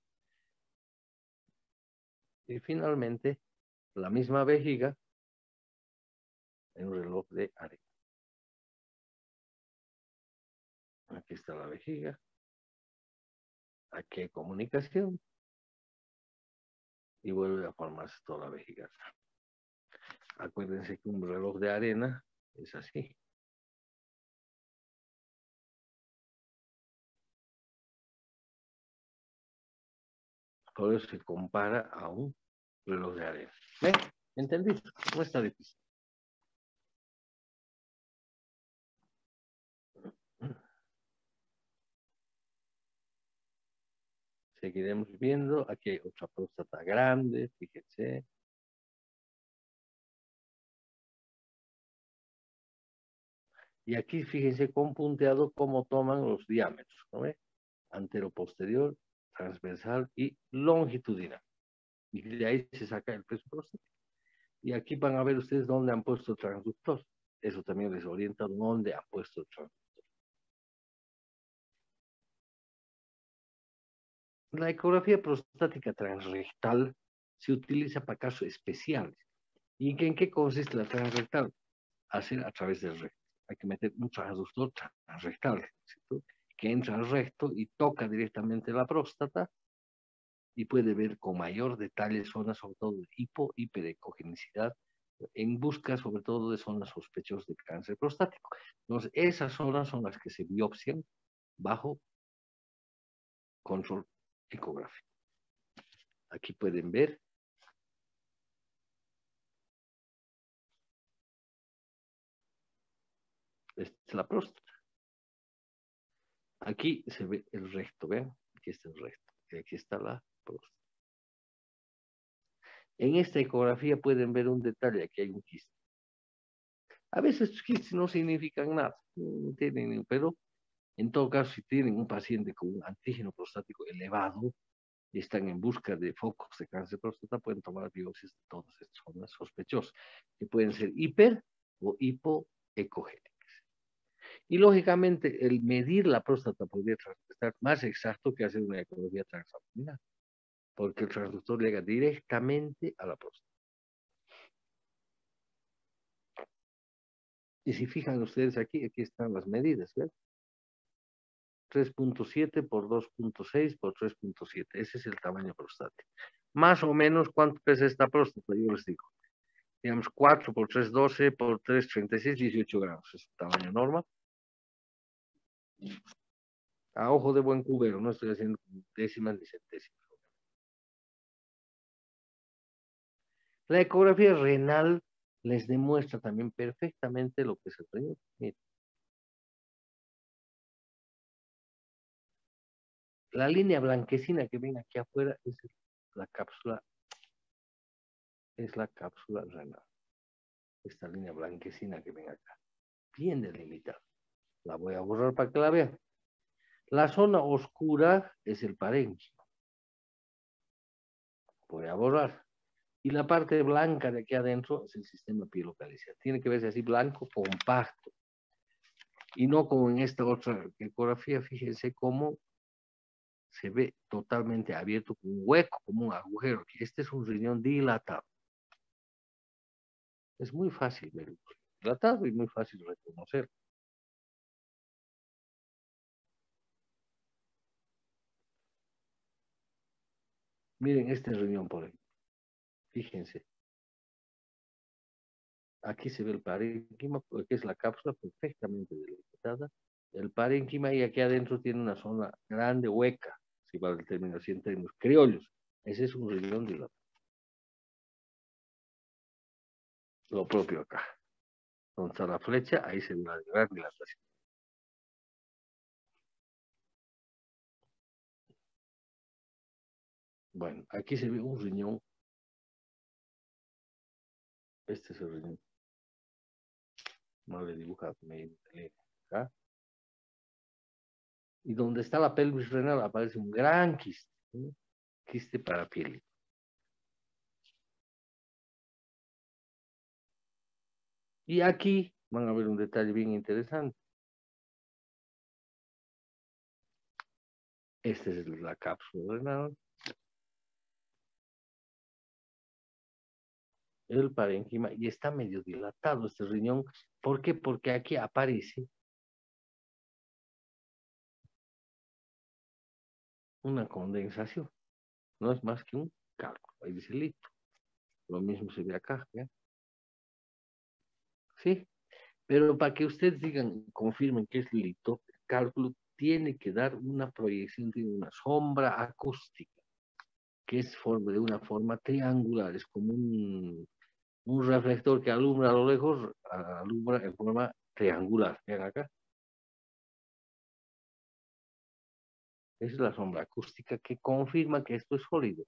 Y finalmente, la misma vejiga en un reloj de arena. Aquí está la vejiga. Aquí hay comunicación. Y vuelve a formarse toda la vejiga. Acuérdense que un reloj de arena es así. Por eso se compara a un reloj de arena. ¿Ven? ¿Entendiste? No está difícil. Seguiremos viendo. Aquí hay otra próstata grande, fíjense. Y aquí fíjense con punteado cómo toman los diámetros, ¿no ve? Antero-posterior, transversal y longitudinal. Y de ahí se saca el peso prostático. Y aquí van a ver ustedes dónde han puesto el transductor. Eso también les orienta dónde han puesto el transductor. La ecografía prostática transrectal se utiliza para casos especiales. ¿Y en qué consiste la transrectal? Hacer a través del recto. Hay que meter un transductor transrectal, ¿cierto? Que entra al recto y toca directamente la próstata y puede ver con mayor detalle zonas, sobre todo de hiperecogenicidad, en busca sobre todo de zonas sospechosas de cáncer prostático. Entonces, esas zonas son las que se biopsian bajo control ecográfico. Aquí pueden ver. Esta es la próstata. Aquí se ve el recto, ¿ven? Aquí está el recto. Y aquí está la próstata. En esta ecografía pueden ver un detalle, aquí hay un quiste. A veces estos quistes no significan nada, no tienen, pero en todo caso, si tienen un paciente con un antígeno prostático elevado y están en busca de focos de cáncer de próstata, pueden tomar biopsias de todas estas zonas sospechosas, que pueden ser hiper o hipoecogénicas. Y lógicamente, el medir la próstata podría estar más exacto que hacer una ecografía transabdominal, porque el transductor llega directamente a la próstata. Y si fijan ustedes aquí, aquí están las medidas, ¿ven? 3.7 por 2.6 por 3.7. Ese es el tamaño prostático. Más o menos, ¿cuánto pesa esta próstata? Yo les digo. Digamos, 4 por 3, 12 por 3, 36, 18 gramos. Es el tamaño normal. A ojo de buen cubero, no estoy haciendo décimas ni centésimas. La ecografía renal les demuestra también perfectamente lo que es el riñón. Miren. La línea blanquecina que ven aquí afuera es la cápsula renal. Esta línea blanquecina que ven acá, bien delimitada. La voy a borrar para que la vean. La zona oscura es el parénquima. Voy a borrar. Y la parte blanca de aquí adentro es el sistema pielocaliciar. Tiene que verse así blanco, compacto. Y no como en esta otra ecografía, fíjense cómo se ve totalmente abierto, con un hueco, como un agujero. Este es un riñón dilatado. Es muy fácil verlo dilatado y muy fácil reconocer. Miren este riñón, por ejemplo. Fíjense. Aquí se ve el parénquima, que es la cápsula perfectamente delimitada. El parénquima y aquí adentro tiene una zona grande, hueca, si vale el término así en términos criollos. Ese es un riñón dilatado. Lo propio acá. Donde está la flecha, ahí se ve la gran dilatación. Bueno, aquí se ve un riñón. Este es el riñón. Mal dibujado, acá. Y donde está la pelvis renal aparece un gran quiste, ¿sí? Quiste parapiélico. Y aquí van a ver un detalle bien interesante. Esta es la cápsula renal. El parénquima y está medio dilatado este riñón. ¿Por qué? Porque aquí aparece una condensación. No es más que un cálculo. Ahí dice lito. Lo mismo se ve acá, ¿ya? ¿Sí? Pero para que ustedes digan, confirmen que es lito, el cálculo tiene que dar una proyección, tiene una sombra acústica, que es de una forma triangular, es como un reflector que alumbra a lo lejos, alumbra en forma triangular. Vean acá. Esa es la sombra acústica que confirma que esto es sólido.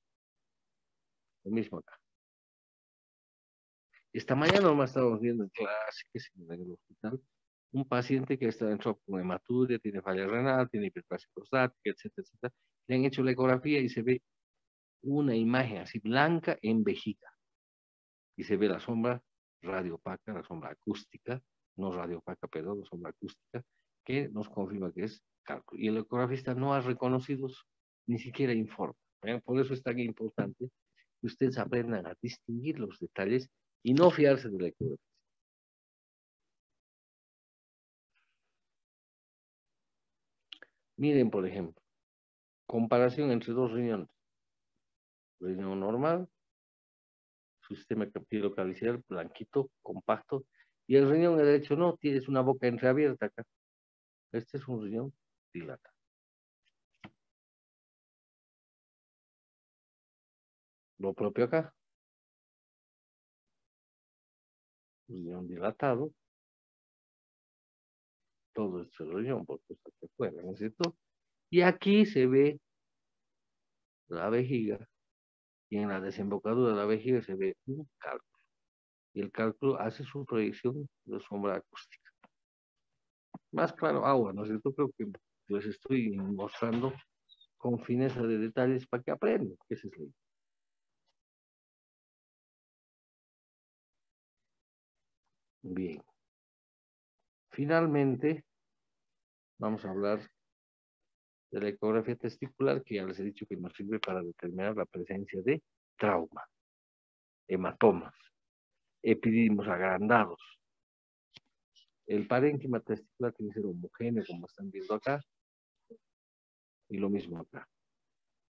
Lo mismo acá. Esta mañana nomás estábamos viendo en clase, que es en el hospital, un paciente que está dentro con hematuria, tiene falla renal, tiene hiperplasia prostática, etcétera, etcétera. Le han hecho la ecografía y se ve una imagen así blanca en vejiga. Y se ve la sombra radiopaca, la sombra acústica, no radiopaca, perdón, la sombra acústica, que nos confirma que es cálculo. Y el ecografista no ha reconocido, ni siquiera informa. Por eso es tan importante que ustedes aprendan a distinguir los detalles y no fiarse de la ecografía. Miren, por ejemplo, comparación entre dos riñones. Riñón normal, sistema captilocaliciar, blanquito, compacto, y el riñón derecho no, tienes una boca entreabierta acá. Este es un riñón dilatado. Lo propio acá. Riñón dilatado. Todo este riñón, porque está aquí afuera, ¿no es cierto? Y aquí se ve la vejiga. Y en la desembocadura de la vejiga se ve un cálculo. Y el cálculo hace su proyección de sombra acústica. Más claro, agua, ¿no es cierto? Creo que les estoy mostrando con fineza de detalles para que aprendan. Esa es la idea. Bien. Finalmente, vamos a hablar de la ecografía testicular, que ya les he dicho que nos sirve para determinar la presencia de trauma, hematomas, epididimos agrandados. El parénquima testicular tiene que ser homogéneo, como están viendo acá, y lo mismo acá.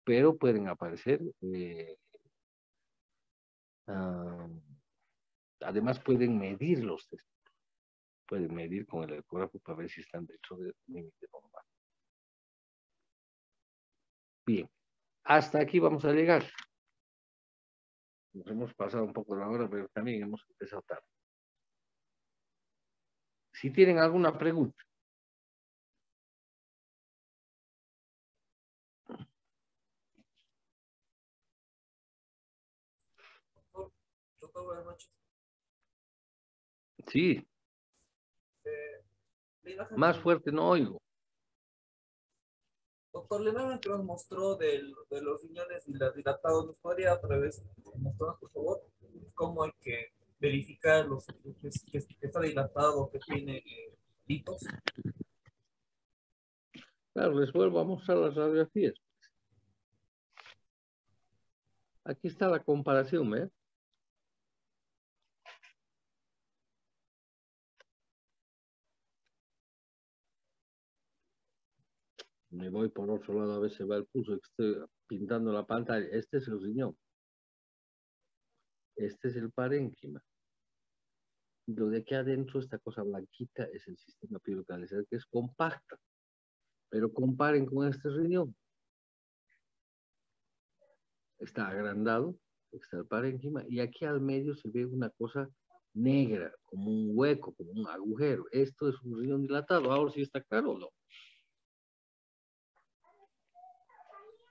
Pero pueden aparecer, además pueden medir los testículos, pueden medir con el ecógrafo para ver si están dentro del límite normal. Bien, hasta aquí vamos a llegar. Nos hemos pasado un poco la hora, pero también hemos empezado tarde. Si tienen alguna pregunta. Doctor, buenas noches. Sí, La imagen más fuerte no oigo. doctor, la imagen que nos mostró de los riñones dilatados, ¿nos podría otra vez mostrar, por favor, cómo hay que verificar que está dilatado, que tiene litos? Claro, les vuelvo a mostrar las radiografías. Aquí está la comparación, ¿ves? Me voy por otro lado, a veces va el pulso, estoy pintando la pantalla. Este es el riñón. Este es el parénquima. Lo de aquí adentro, esta cosa blanquita, es el sistema piloocalicer, que es compacta. Pero comparen con este riñón. Está agrandado, está el parénquima, y aquí al medio se ve una cosa negra, como un hueco, como un agujero. Esto es un riñón dilatado. Ahora sí está claro o no.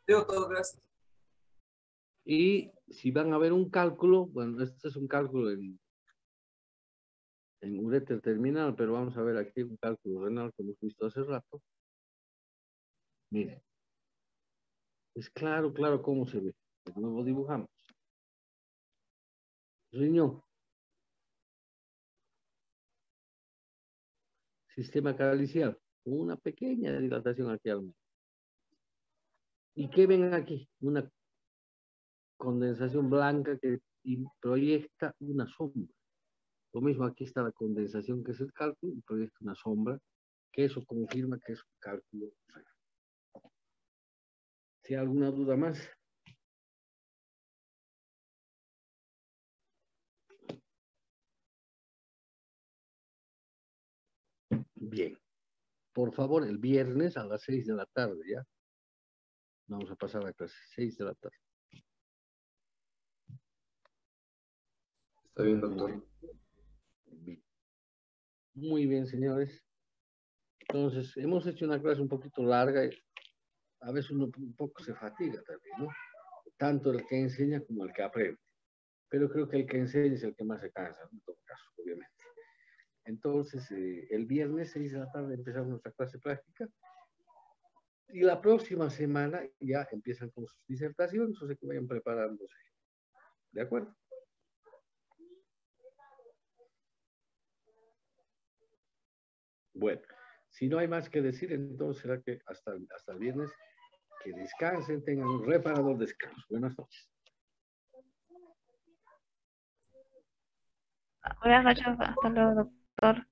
Digo todo, gracias. Y si van a ver un cálculo, bueno, este es un cálculo en uréter terminal, pero vamos a ver aquí un cálculo renal que hemos visto hace rato. Miren, es claro, claro cómo se ve. De nuevo dibujamos. Riñón. Sistema calicial, con una pequeña dilatación aquí al medio. ¿Y qué ven aquí? Una condensación blanca que proyecta una sombra. Lo mismo aquí está la condensación, que es el cálculo, y proyecta una sombra, que eso confirma que es un cálculo real. ¿Si hay alguna duda más? Bien. Por favor, el viernes a las 6 de la tarde, ¿ya? Vamos a pasar a clase, 6 de la tarde. Está bien, doctor. Bien. Muy bien, señores. Entonces, hemos hecho una clase un poquito larga y a veces uno un poco se fatiga también, ¿no? Tanto el que enseña como el que aprende. Pero creo que el que enseña es el que más se cansa, ¿no? En todo caso, obviamente. Entonces, el viernes 6 de la tarde empezamos nuestra clase práctica. Y la próxima semana ya empiezan con sus disertaciones, o sea que vayan preparándose. ¿De acuerdo? Bueno, si no hay más que decir, entonces será que hasta el viernes que descansen, tengan un reparador descanso. Buenas noches. Buenas noches, hasta luego, doctor.